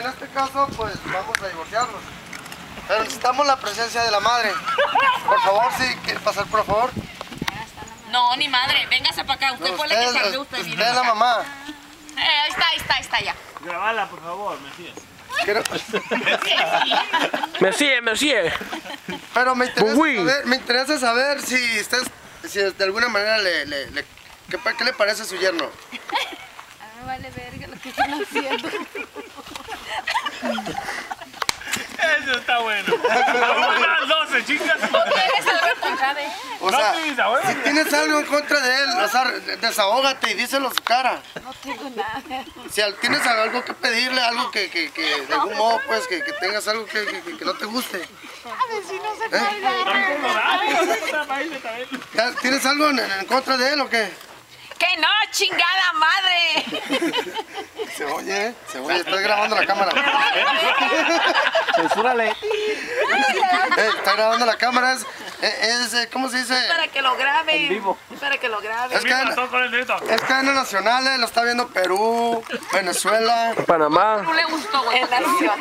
este caso, pues vamos a divorciarnos. Pero necesitamos la presencia de la madre. Por favor, si quiere pasar, por favor. No, ni madre, véngase para acá. Usted ponle que salga usted. Usted es la mamá. Ahí está ya. Grabala, por favor, Mesías. Me sigue. Pero me interesa saber si usted, si de alguna manera ¿qué le parece a su yerno? A mí me vale verga lo que están haciendo. Eso está bueno. Unas 12, chicas. ¿Tienes algo en contra de él? O sea, si tienes algo en contra de él, o sea, desahógate y díselo a su cara. No tengo nada. Si tienes algo que pedirle, algo que de algún modo, pues, que tengas algo que no te guste. A ver si no se puede. ¿Tienes algo en contra de él o qué? ¡Que no, chingada madre! Se oye, estás grabando la cámara. Censúrale. Está grabando la cámara, ¿cómo se dice? Para que lo grabe. En vivo. Para que lo grabe. Es cadena nacional, lo está viendo Perú, Venezuela. Panamá. No le gustó, güey. En nacional.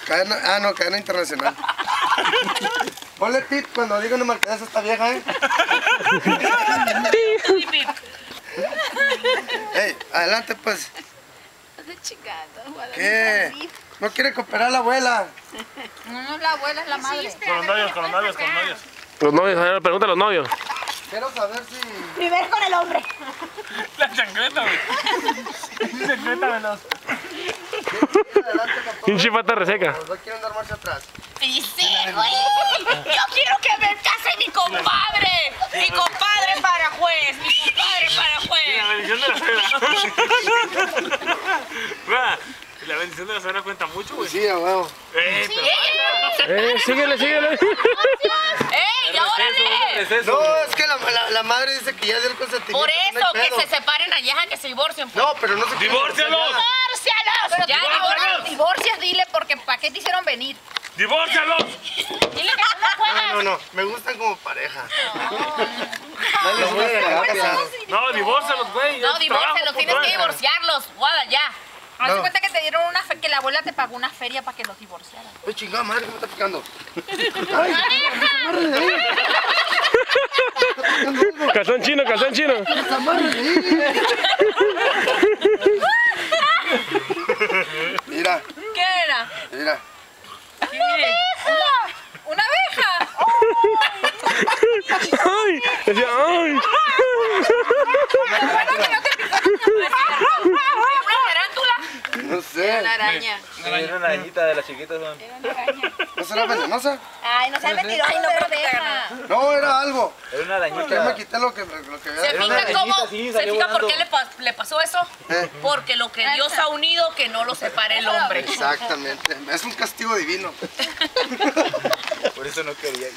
Cadena internacional. Ponle tip cuando diga una marquesa esta vieja, Ey, adelante pues. Estoy chingando. ¿Qué? ¿No quiere cooperar la abuela? No, la abuela es la madre. Con los novios. Los novios, a ver, pregunta a los novios. Quiero saber si... Primero con el hombre. La chancleta, güey. Chancleta veloz. Pinche pata reseca. No quiero andar marcha atrás. Y sí, güey. Yo quiero que me case mi compadre. Mi compadre para juez. Mi compadre para juez. La bendición de la suegra. La bendición de la suegra cuenta mucho, güey. Sí, a huevo. Síguele. ¡Ey, órale! No, es que la madre dice que ya dio el consentimiento. Por eso, que se separen allá, que se divorcien. No, pero no se quiere ¡Divórcialos! ¡Divórcialos! Ya, divorcias, dile, porque ¿para qué te hicieron venir? ¡Divórcialos! Dile que tú no juegas. No, me gustan como pareja. No, divórcialos, güey. No, divórcialos, tienes que divorciarlos. Guada, ya. Hazte No. cuenta que te dieron que la abuela te pagó una feria para que los divorciaran. Ay, chingada madre, ¿cómo está picando? Calzón chino. ¡Esa madre de ahí! Mira, ¿Qué era? mira. ¿Una abeja? Ay, decía, ay. ¿Una tarántula? No sé. Una araña. Era una arañita de las chiquitas, son. Era una araña. ¿No será venenosa? Ay, no seas mentiroso. Ay, no, pero deja. No, era algo. Era una arañita. Ya me quité lo que ¿Se había. fija cómo? sí, ¿Se salió fija por volando. qué le pasó eso? Porque lo que Dios ha unido, que no lo separe el hombre. Exactamente. Es un castigo divino. Por eso no quería.